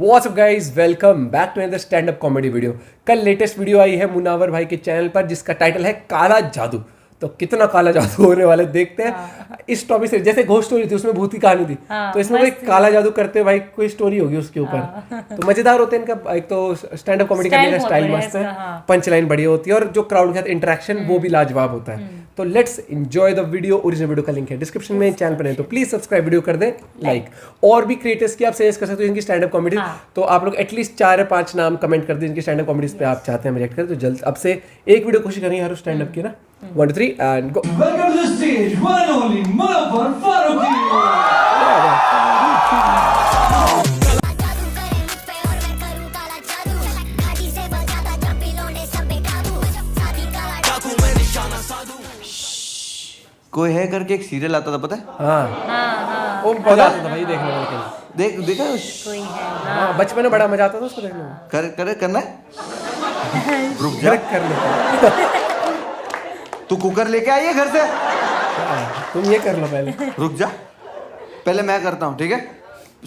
What's up guys, welcome back to another stand up comedy video. कल latest video आई है मुनावर भाई के चैनल पर जिसका टाइटल है काला जादू। तो कितना काला जादू होने वाले देखते हैं। इस टॉपिक से जैसे घोस्ट स्टोरी थी उसमें भूत की कहानी थी, तो इसमें कोई काला जादू करते भाई कोई स्टोरी होगी उसके ऊपर। तो मजेदार होते हैं इनका। एक तो स्टैंड अप कॉमेडी करने का स्टाइल मस्त है, पंच लाइन बढ़िया होती है और जो क्राउड के साथ इंटरेक्शन वो भी लाजवाब होता है। तो let's enjoy the video. Original video का लिंक है डिस्क्रिप्शन में, चैनल पर है तो प्लीज सब्सक्राइब, वीडियो कर दें लाइक। और भी क्रिएटर्स की आप सजेस्ट कर सकते हो जिनकी स्टैंड अप कॉमेडी, तो आप लोग एटलीस्ट 4 या 5 नाम कमेंट कर दें जिनकी स्टैंड अप कॉमेडीज पे आप चाहते हैं रिएक्ट करें। तो जल्द अब से एक वीडियो कोशिश करेंगे हर स्टैंड अप की ना। 1 2 3 and go. Welcome to the stage, one and only Munawwar Faruqi. कोई है करके एक सीरियल आता था, पता है? हाँ वो मजा आता था भाई देखने में। लेकिन देखा कोई है हाँ बचपन में बड़ा मजा आता था उसको देखने में। करना है। रुक जा, कर लेते तू कुकर लेके आई है घर से। तुम ये कर लो पहले। रुक जा, पहले मैं करता हूँ, ठीक है?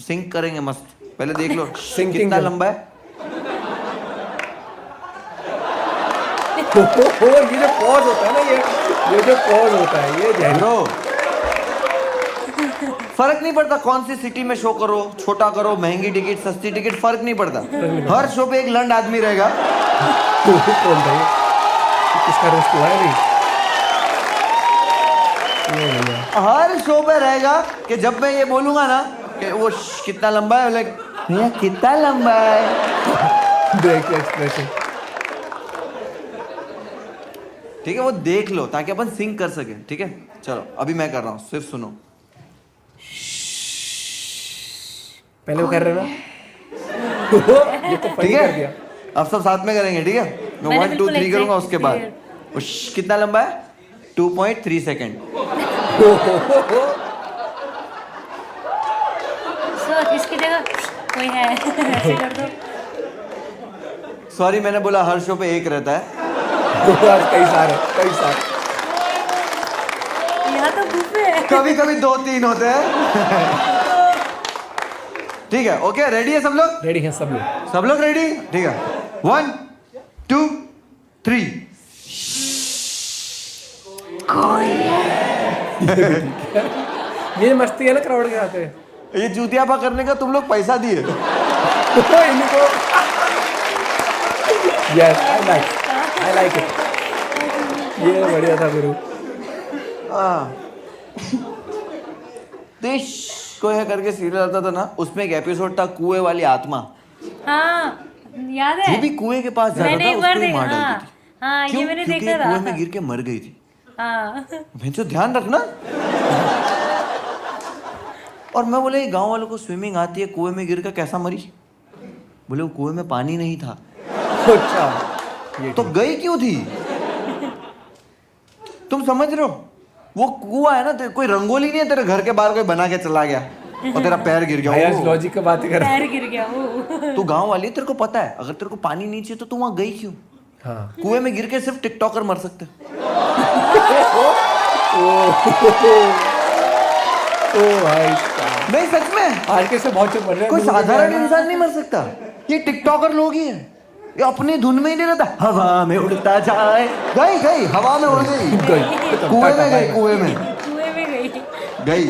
सिंक करेंगे मस्त। पहले देख लो Syncing कितना कर। लंबा है। ये जो पॉज होता है ना, ये जो पॉज होता है ये ब्रो, फर्क नहीं पड़ता कौन सी सिटी में शो करो, छोटा करो, महंगी टिकट, सस्ती टिकट, फर्क नहीं पड़ता। हर शो पे एक लंड आदमी रहेगा। कौन भाई किसका रोस्ट हुआ है अभी? हर शो पे रहेगा कि जब मैं ये बोलूंगा ना कि वो कितना लंबा है, लाइक भैया कितना लंबा है। देख एक्सप्रेशन। ठीक है, वो देख लो ताकि अपन सिंक कर सके। ठीक है, चलो अभी मैं कर रहा हूँ, सिर्फ सुनो। पहले वो कर रहे ना। ये तो ठीक फनी कर दिया। है, अब सब साथ में करेंगे। ठीक है, मैं 1 2 3 करूंगा, उसके बाद कितना लंबा है? 2.3 सेकेंड। इसकी जगह कोई है ऐसे कर दो। सॉरी, मैंने बोला हर शो पे एक रहता है। कई सारे यहाँ तो बुफे है। कभी कभी 2-3 होते हैं। ठीक है, ओके, रेडी है सब लोग? रेडी है सब लोग रेडी? ठीक है, 1 2 3। ये मस्ती है ना क्राउड के साथ है। ये चूतियापा करने का तुम लोग पैसा दिए। इनको यस आई लाइक इट। ये बढ़िया था गुरु। देश को है करके सीरियल आता था ना, उसमें एक एपिसोड था कुएं वाली आत्मा। हाँ याद है, जो भी कुएं के पास जाता मैंने था एक बार उसको ही देखा। मार डालती थी। हाँ ये क्यों? मैंने क्योंकि देखा था। कुएं में गिर के मर गई थी। हाँ भैंसो ध्यान रखना। और मैं बोले गांव वालों को स्विमिंग आती है, कुएं में गिर कर कैसा मरी? बोले वो कुएं में पानी नहीं था। अच्छा तो गई क्यों थी? तुम समझ रहे हो? वो कुआं है ना, कोई रंगोली नहीं है तेरे घर के बाहर कोई बना के चला गया और तेरा पैर गिर गया। आज लॉजिक की बातें कर। पैर गिर गया वो। तू गांव वाली, तेरे को पता है अगर तेरे को पानी नहीं चाहिए तो तू वहां गई क्यों? हाँ कुएं में गिर के सिर्फ टिकटॉकर मर सकते। ओ भाई नहीं, सच में आज के से बहुत चुप रहे हैं। कोई साधारण इंसान नहीं मर सकता। ये टिकटॉकर लोग ही हैं। ये अपनी धुन में ही नहीं रहता, हवा में उड़ता जाए। गई हवा में उड़ गई, कुएं में गई, कुएं में गई।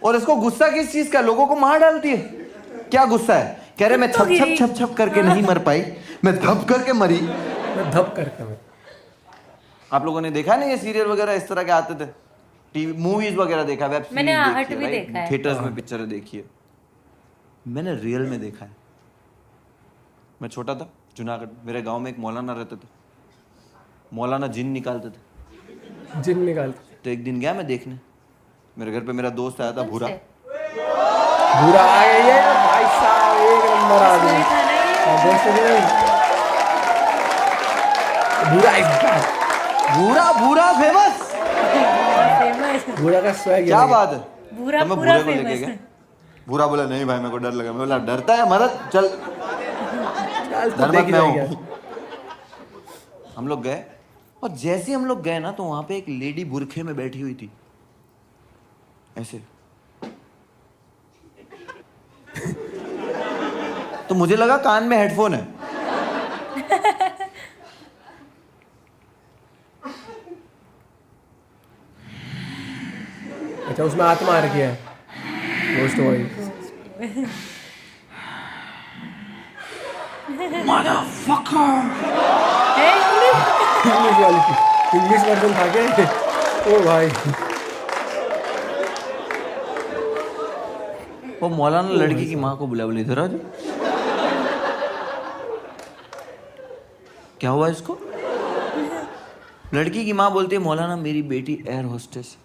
और इसको गुस्सा किस चीज का? लोगों को मार डालती है। क्या गुस्सा है? कह रहे मैं छप छप करके नहीं मर पाई, मैं धप करके मरी। मैं धप करके मैं। आप लोगों ने देखा ना ये सीरियल वगैरह इस तरह के आते थे? टीवी मूवीज वगैरह देखा, वेब सीरीज मैंने देखी हट है, भी राइट? देखा है। थिएटर्स में पिक्चरें देखी है। मैंने रियल में देखा है। मैं छोटा था, जूनागढ़, मेरे गांव में एक मौलाना रहते थे। मौलाना जिन निकालते थे। जिन निकालते तो एक दिन गया मैं देखने, मेरे घर पे मेरा दोस्त आया था भूरा। बुरा आ गया ये भाई साहब, एक नंबर आ गया। दोस्त नहीं बुरा इज बैक। भूरा फेमस। बुरा का स्वैग क्या बात है? बुरा तो मैं पूरा भूरे को लेके फेमस गया। है। भूरा बोला नहीं भाई मेरे को डर लगा। मैं बोला डरता है मरद, चल तो देख मैं जाएगा। हूँ। हम लोग गए और जैसे हम लोग गए ना तो वहां पे एक लेडी बुरखे में बैठी हुई थी ऐसे। तो मुझे लगा कान में हेडफोन है। अच्छा उसमें आत्मा आ रखी है, घोस्ट वही। इंग्लिश वाली थी, इंग्लिश वर्जन था क्या? ओ भाई वो मौलाना लड़की की माँ को बुला बोले इधर आ जाओ। क्या हुआ इसको? लड़की की माँ बोलती है मौलाना मेरी बेटी एयर होस्टेस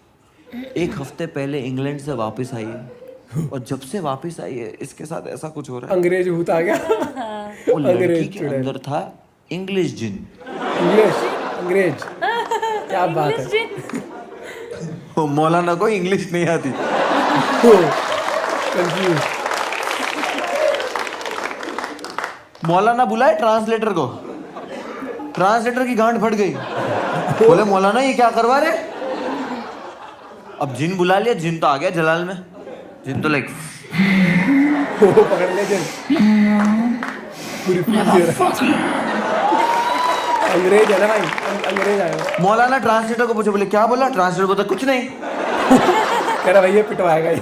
एक हफ्ते पहले इंग्लैंड से वापस आई है और जब से वापस आई है इसके साथ ऐसा कुछ हो रहा है। अंग्रेज भूत आ गया। वो लड़की अंग्रेज के चुड़ैल। अंदर था इंग्लिश जिन। इंग्लिश अंग्रेज, क्या बात है। वो मौलाना को इंग्लिश नहीं आती। कंफ्यूज। मौलाना बुलाए ट्रांसलेटर को, ट्रांसलेटर की गांड फट गई। बोले मौलाना ये क्या करवा रहे? अब जिन बुला लिया, जिन तो आ गया जलाल में। जिन तो लाइक पकड़ ले जन, पूरी फील दे रहा है। अंग्रेज है ना भाई, अंग्रेज आया। मौलाना ट्रांसलेटर को पूछे, बोले क्या बोला? ट्रांसलेटर बोलता कुछ नहीं। कह रहा भैया पिटवाएगा ये।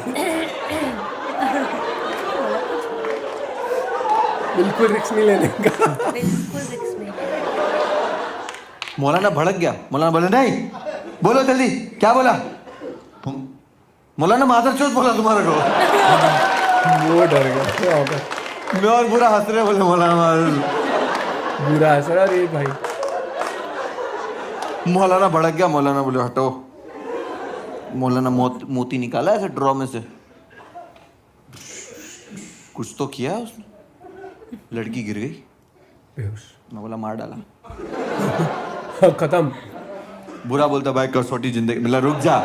बिल्कुल रिक्स नहीं लेने का। बिल्कुल रिक्स नहीं। मौलाना भड़क गया। मौलाना बोले नहीं, बोलो जल्दी क्या बोला? मौलाना मादरचोद बोला तुम्हारे को। वो डर गया, क्या होगा? मैं और बुरा हंस रहे, बोले मौलाना बुरा है सर। अरे भाई मौलाना भड़क गया। मौलाना बोले हटो। मौलाना मोती निकाला ऐसे ड्रॉ में से, कुछ तो किया है उसने। लड़की गिर गई। बेहोश। मैं बोला मार डाला। खत्म। बुरा बोलता भाई कसौटी जिंदगी, मतलब रुक जा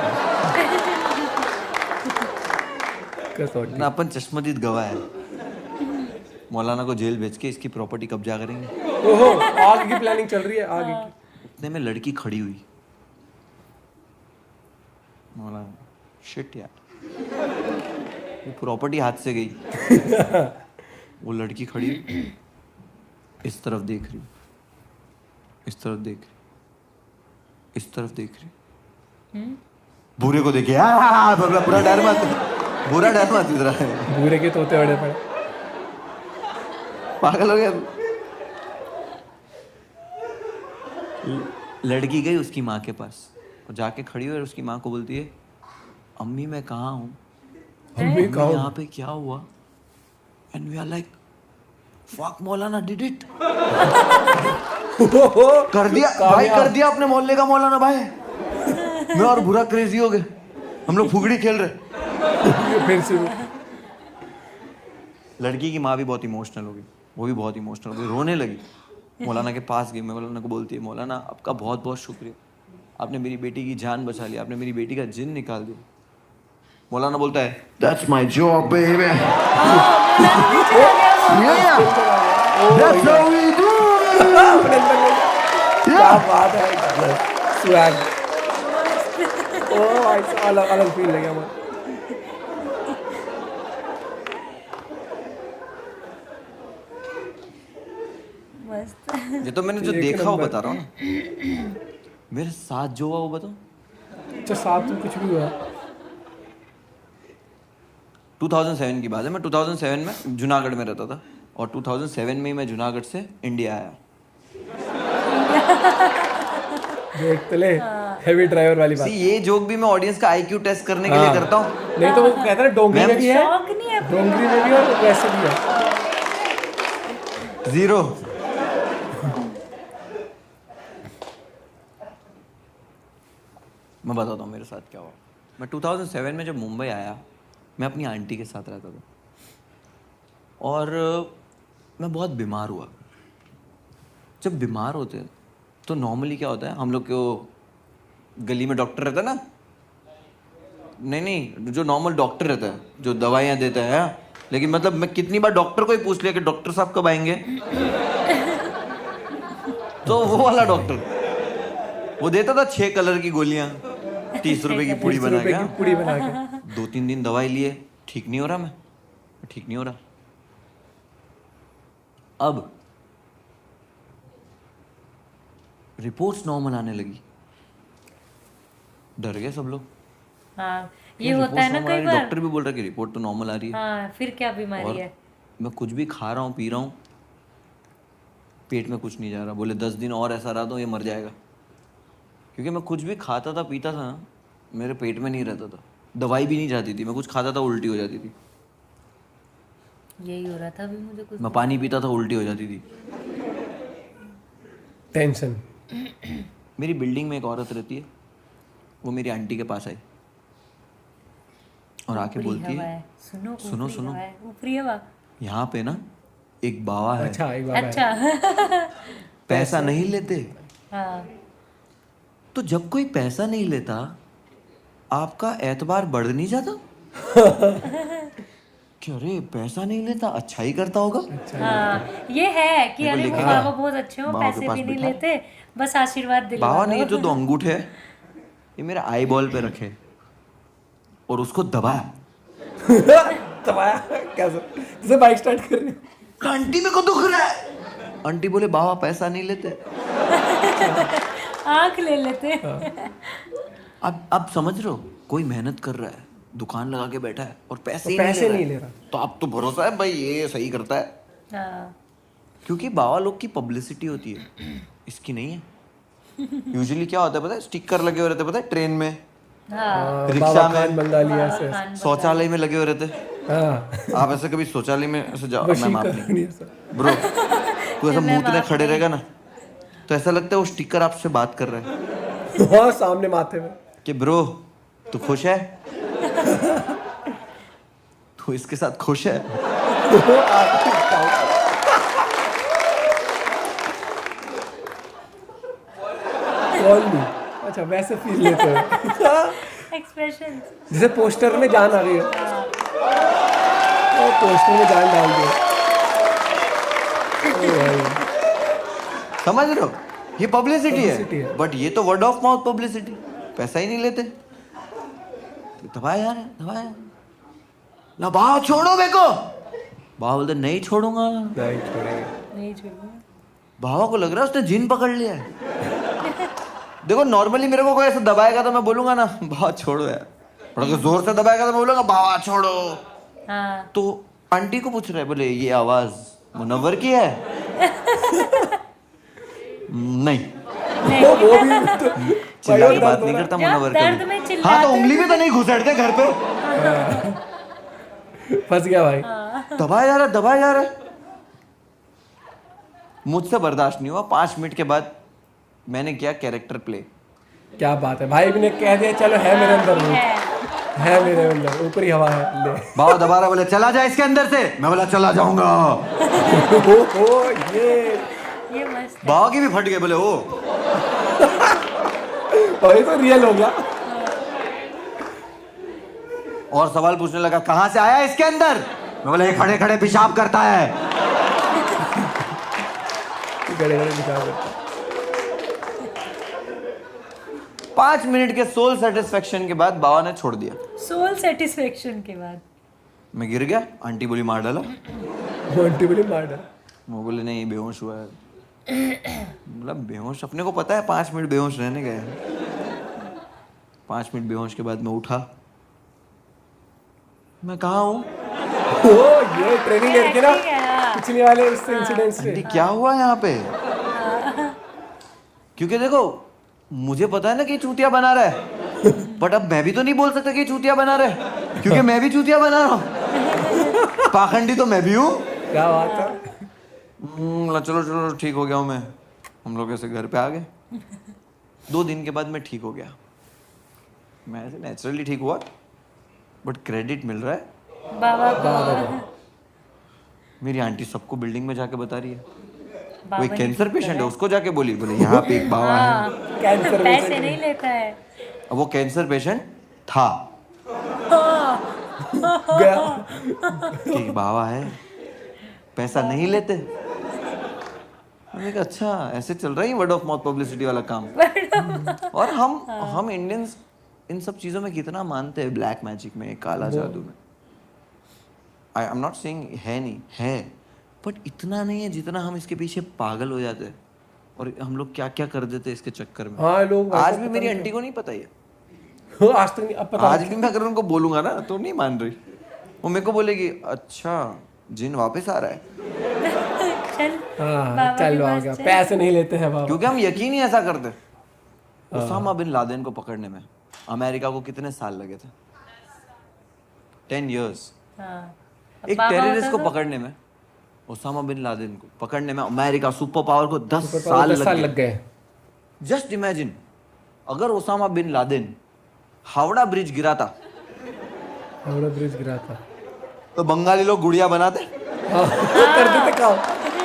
कसौटी। ना, अपन चश्मदीद गवाह है। मौलाना को जेल भेज के इसकी प्रॉपर्टी कब्जा करेंगे। ओहो, आगे की प्लानिंग चल रही है, आगे की। इतने में लड़की खड़ी हुई। मौलाना शिट यार, वो प्रॉपर्टी हाथ से गई। वो लड़की खड़ी इस तरफ देख रही, इस तरफ देख रही, इस तरफ देख रही। बूढ़े को देखे पूरा डर मत, बुरा डर मत इधर। बूढ़े के तोते बड़े पड़े। पागल हो गया। लड़की गई उसकी माँ के पास और जाके खड़ी हुई और उसकी माँ को बोलती है अम्मी मैं कहाँ हूँ? अम्मी कहाँ हूँ? यहाँ पे क्या हुआ? And we are like fuck Maulana did it. कर दिया भाई, कर दिया अपने मोहल्ले का मौलाना भाई। मैं और बुरा क्रेजी हो गए। हम लोग फुगड़ी खेल रहे। फिर से लड़की की माँ भी बहुत इमोशनल हो गई, वो भी बहुत इमोशनल हो गई, रोने लगी। मौलाना के पास गई। मैं मौलाना को बोलती है मौलाना आपका बहुत बहुत शुक्रिया, आपने मेरी बेटी की जान बचा ली, आपने मेरी बेटी का जिन निकाल दिया। मौलाना बोलता है that's my job baby, that's how we do. क्या बात है, स्वैग। ओ भाई अलग अलग फील लगा मुझे। मस्त। ये तो मैंने जो एक देखा वो नंबर। बता रहा हूँ ना। मेरे साथ जो हुआ वो बताओ। अच्छा साथ में कुछ भी हुआ? 2007 की बात है। मैं 2007 में जूनागढ़ में रहता था और 2007 में ही मैं जूनागढ़ से इंडिया आया। देख तले हेवी ड्राइवर वाली बात। See, ये जोक भी मैं ऑडियंस का आईक्यू टेस्ट करने के लिए करता हूँ। नहीं तो वो कहता है डोंगरी मैं में भी है, शौक नहीं है। डोंगरी में भी और वैसे भी है। 0। मैं बताता हूँ मेरे साथ क्या हुआ। मैं 2007 में जब मुंबई आया, मैं अपनी आंटी के साथ रहता था और मैं बहुत बीमार हुआ। जब बीमार होते हैं तो नॉर्मली क्या होता है, हम लोग को गली में डॉक्टर रहता है ना, नहीं जो नॉर्मल डॉक्टर रहता है जो दवाइयाँ देता है, लेकिन मतलब मैं कितनी बार डॉक्टर को ही पूछ लिया कि डॉक्टर साहब कब आएंगे। तो वो वाला डॉक्टर वो देता था 6 कलर की गोलियां, 30 रुपए की पुड़ी बना के। पूरी बना के 2-3 दिन दवाई लिए, ठीक नहीं हो रहा मैं ठीक नहीं हो रहा। अब रिपोर्ट्स नॉर्मल आने लगी, डर गए सब लोग। हाँ ये होता है ना कई बार। डॉक्टर भी बोल रहा है कि रिपोर्ट तो नॉर्मल आ रही है। हाँ फिर क्या बीमारी और है? मैं कुछ भी खा रहा हूँ पी रहा हूँ, पेट में कुछ नहीं जा रहा। बोले 10 दिन और ऐसा रहा तो ये मर जाएगा। क्योंकि मैं कुछ भी खाता था पीता था ना, मेरे पेट में नहीं रहता था, दवाई भी नहीं जाती थी। मैं कुछ खाता था उल्टी हो जाती थी। यही हो रहा था अभी मुझे कुछ। मैं पानी पीता था उल्टी हो जाती थी। टेंशन। मेरी बिल्डिंग में एक औरत रहती है, वो मेरी आंटी के पास आई और आके ऊपरी बोलती हवा है, सुनो सुनो ऊपरी सुनो, हवा है, ऊपरी हवा। यहाँ पे ना एक बाबा है, अच्छा एक बाबा है। अच्छा पैसा नहीं लेते। हाँ तो जब कोई पैसा नहीं लेता, आपका एतबार बढ़ नहीं जाता? कि अरे पैसा नहीं लेता, अच्छा ही करता होगा। हाँ ये है कि मेरे को अरे वो लिखा बाबा है, बहुत अच्छे हो, बाबा के पैसे पास भी नहीं बिठा है। लेते, बस आशीर्वाद दिलवा बाबा दो। ने ये जो 2 अंगूठे है, ये मेरे आई बॉल पे रखे और उसको दबाया। दबाया कैसे? जैसे बाइक स्टार्ट कर रही हो। आंटी मेरे को दुख रहा है। आंटी बोले बाबा पैसा नहीं लेते। आंख ले लेते। अब समझ रहे हो, कोई मेहनत कर रहा है, दुकान लगा के बैठा है और पैसे ही पैसे नहीं नहीं ले ले रहा रहा। है। तो अब तो भरोसा है भाई ये सही करता है। हाँ क्योंकि बाबा लोग की पब्लिसिटी होती है, इसकी नहीं है। यूजुअली क्या होता है पता है, स्टिकर लगे हुए रहते हैं, पता है ट्रेन में, हाँ रिक्शा बाबा में, खान बंगाली ऐसे। खान शौचालय में लगे हुए रहते हैं। हाँ आप ऐसे कभी शौचालय में ऐसे जाओ, बस मैम ये आप कर नहीं नहीं ऐसा। ब्रो, तू ऐसा मुंह में खड़े रहेगा ना तो ऐसा लगता है वो स्टिकर आपसे बात कर रहा है हाँ सामने माथे में। कि ब्रो तू खुश है, तू इसके साथ खुश है। कौन भी? अच्छा वैसे फील लेते हो। एक्सप्रेशन। जैसे पोस्टर में जान आ रही है, तो पोस्टर में जान डाल दो। ओ भाई, समझ रहे हो, ये पब्लिसिटी Publicity है, है। बट ये तो वर्ड ऑफ माउथ पब्लिसिटी, पैसा ही नहीं लेते। दबाया यार, दबाया ना, बाबा छोड़ो मेरे को। बाबा बोलते नहीं छोड़ूंगा। नहीं छोड़ेंगे। नहीं छोड़ूंगा। बाबा को लग रहा है उसने जिन पकड़ लिया है। देखो नॉर्मली मेरे को कोई ऐसे दबाएगा तो मैं बोलूंगा ना बाबा छोड़ो यार, पर अगर जोर से दबाएगा तो मैं बोलूंगा बाबा छोड़ो। हाँ तो आंटी को पूछ रहे, बोले ये आवाज मुनव्वर की है? नहीं, वो भी तो चिल्ला के भाई बात दर्द नहीं हो करता जब मुनव्वर दर्द कभी। में चिल्लाते हाँ तो उंगली भी तो नहीं घुसेड़ते घर पे। रहा। फंस गया भाई। दबाया जा रहा है, दबाया जा रहा है। मुझसे बर्दाश्त नहीं हुआ। 5 मिनट के बाद मैंने किया कैरेक्टर प्ले। क्या बात है, भाई भी ने कह दिया चलो है मेरे अंदर वो, है मेरे अंदर, ऊपरी हवा है ले। बाबा दबा रहा, बोले चला जा इसके अंदर से। मैं बोला चला जाऊंगा। ओ ये मस्त है। बाबा की भी फट गए, बोले ओ। और तो रियल हो गया। और सवाल पूछने लगा कहां से आया इसके अंदर। मैं बोला ये खड़े खड़े पेशाब करता है। गड़े गड़े दिखा। 5 मिनट के सोल सेटिस्फेक्शन के बाद बाबा ने छोड़ दिया। सोल सेटिस्फेक्शन के बाद मैं गिर गया, आंटी बोली मार डाला। मोंटी बोली मार डाल। वो बोले नहीं बेहोश हुआ है। मतलब बेहोश, अपने को पता है 5 मिनट बेहोश रहने गए। 5 मिनट बेहोश के बाद मैं उठा। मैं कहाँ हूँ? ओ ये ट्रेनिंग करके ना ठीक है, हाँ। पिछले वाले उससे इंसिडेंट से। आंटी क्या हुआ यहाँ पे? क्योंकि देखो मुझे पता है ना कि चूतिया बना रहा है, बट अब मैं भी तो नहीं बोल सकता कि चूतिया बना रहा है, क्योंकि मैं भी चूतिया बना रहा हूँ। पाखंडी तो मैं भी हूँ। क्या बात है। चलो चलो ठीक हो गया हूँ मैं। हम लोग ऐसे घर पे आ गए। 2 दिन के बाद मैं ठीक हो गया। मैं ऐसे नेचुरली ठीक हुआ, बट क्रेडिट मिल रहा है बाबा को। मेरी आंटी सबको बिल्डिंग में जाके बता रही है। बाबा कोई ने कैंसर पेशेंट है, उसको जाके बोली, बोले यहाँ पे एक बाबा है। हाँ, कैंसर पैसे नहीं लेता है। अब वो कैंसर पेशेंट था गया। कि एक बाबा है, पैसा नहीं लेते। मैंने कहा अच्छा ऐसे चल रहा है वर्ड ऑफ माउथ पब्लिसिटी वाला काम। और हम इंडियंस इन सब चीजों में कितना मानते हैं, ब्लैक मैजिक में, काला जादू में। आई एम नॉट सेइंग है नहीं है, बट इतना नहीं है जितना हम इसके पीछे पागल हो जाते हैं और हम लोग क्या क्या कर देते हैं इसके चक्कर में। हाँ लोग आज भी मेरी आंटी को नहीं पता ये, आज तक नहीं, अब पता आज भी मैं अगर उनको बोलूंगा ना तो नहीं मान रही, वो मेरे को बोलेगी अच्छा जिन वापस आ रहा है, चल हाँ बाबा चल के आ पास गया, चल। पैसे नहीं लेते हैं बाबा। क्योंकि हम यकीन ही ऐसा करते। ओसामा बिन लादेन को पकड़ने में अमेरिका को कितने साल लगे थे? 10 years। हाँ एक टेररिस्ट को पकड़ने में, ओसामा बिन लादेन को पकड़ने में अमेरिका सुपर पावर को 10 साल 10 साल लग गए। जस्ट इमेजिन अगर Osama bin Laden Howrah bridge गिराता हावड़ा ब्रिज गिरा था। तो बंगाली लोग गुड़िया बनाते। हाँ कर देते काम,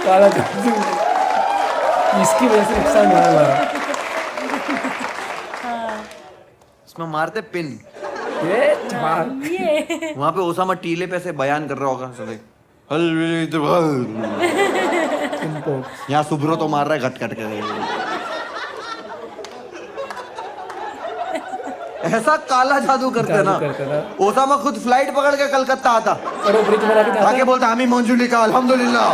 काला जादू। इसकी वजह से नुकसान हुआ हमारा। इसमें मारते पिन। ये जवान ये वहां पे ओसामा टीले पे ऐसे बयान कर रहा होगा सुने, इनको यहाँ सुब्रो तो मार रहा है घट घट के। ऐसा काला जादू करते जादू करते ना। ना। ओसामा खुद फ्लाइट पकड़ के कलकत्ता आता, और वो ब्रिज बना के जाता आके बोलता हामी मंजूली का अल्हम्दुलिल्लाह।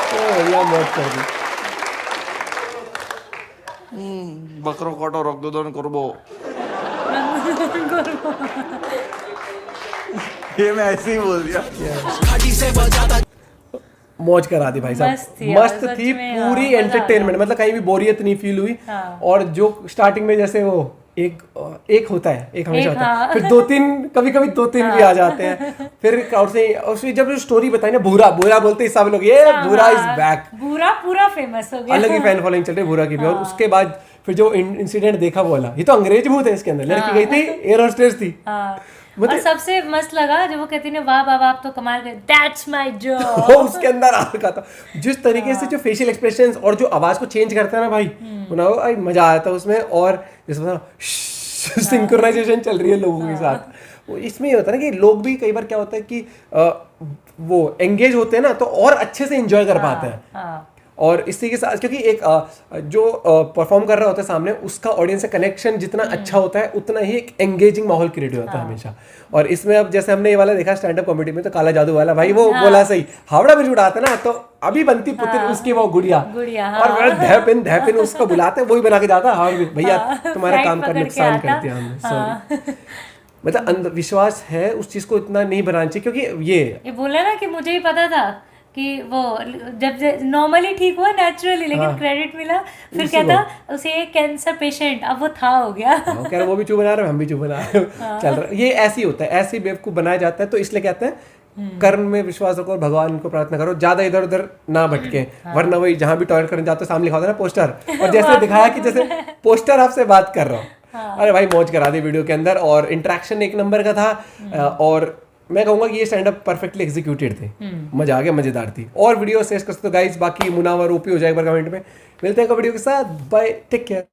है, या मौत कर दी। बकरो काटो रक्तदान करबो। ये मैं ऐसे ही बोल दिया। मौज करा दी भाई साहब, मस्त थी यार, मस्त सच थी में यार, पूरी मजा आ एंटरटेनमेंट, मतलब कहीं भी बोरियत नहीं फील हुई। हाँ। और जो स्टार्टिंग में जैसे वो एक होता है, एक हमेशा एक, होता है, हाँ। फिर 2-3 कभी-कभी 2-3 भी आ जाते हैं। फिर क्राउड से और फिर जब स्टोरी बताई ना, भूरा भूरा बोलते ही सब लोग ये भूरा इज बैक, पूरा पूरा फेमस हो गया। अलग ही फैन फॉलोइंग चल रही है भूरा की भी। और उसके बाद फिर जो इंसिडेंट देखा वो वाला, ये तो अंग्रेज भूत है इसके अंदर, लड़की गई थी एयर होस्टेस थी। हाँ मतलब- और सबसे मस्त लगा जब वो कहती ने वाह बाबा आप तो कमाल कर, दैट्स माय जॉब। वो उसके अंदर आ रखा था, जिस तरीके से जो फेशियल एक्सप्रेशंस और जो आवाज को चेंज करता है ना भाई, भाई मजा आया था उसमें। और जैसे सिंक्रोनाइजेशन चल रही है लोगों के साथ, वो इसमें ये होता है ना कि लोग भी कई बार क्या होता है कि वो एंगेज होते हैं ना तो और अच्छे से एंजॉय कर पाते हैं। हाँ और इसी के साथ क्योंकि एक जो परफॉर्म कर रहा होता है सामने, उसका ऑडियंस से कनेक्शन जितना अच्छा होता है उतना ही एक एंगेजिंग माहौल क्रिएट होता है हमेशा। और इसमें अब जैसे हमने ये वाला देखा स्टैंड अप कॉमेडी में, तो काला जादू वाला भाई वो बोला सही, हावड़ा ब्रिज उड़ाते ना तो अभी बनती पुत्र उसकी वो गुड़िया, और वो धैपिन उसको बुलाते, वही बना के जाता हावड़ा ब्रिज, भैया तुम्हारा काम का नुकसान कर दिया हमने, सॉरी। मतलब अंधविश्वास है, उस चीज को इतना नहीं बनाना चाहिए, क्योंकि ये बोला ना कि मुझे ही पता था कि वो जब नॉर्मली ठीक हुआ नेचुरली, लेकिन क्रेडिट मिला फिर कहता उसे एक कैंसर पेशेंट, अब वो था हो गया। कह रहे वो भी चुप बना रहे, हम भी चुप बना रहे, चल रहा। ये ऐसे ही होता है, ऐसे ही बेवकूफ बनाया जाता है। तो इसलिए कहते हैं कर्म में विश्वास रखो और भगवान को प्रार्थना करो, ज्यादा इधर उधर ना भटके, वरना वही जहां भी टॉयलेट करने जाते हो सामने लिखा होता है ना पोस्टर, और जैसे दिखाया कि जैसे पोस्टर आपसे बात कर रहा हूँ। अरे भाई मौज करा दी वीडियो के अंदर, और इंटरेक्शन एक नंबर का था। और मैं कहूंगा कि ये स्टैंड अप परफेक्टली एग्जीक्यूटेड थे, मजा आ गया, मजेदार थी। और वीडियो शेयर कर सकते हो गाइस, बाकी मुनावर ओपी हो जाए एक बार कमेंट में। मिलते हैं वीडियो के साथ, बाय, टेक केयर।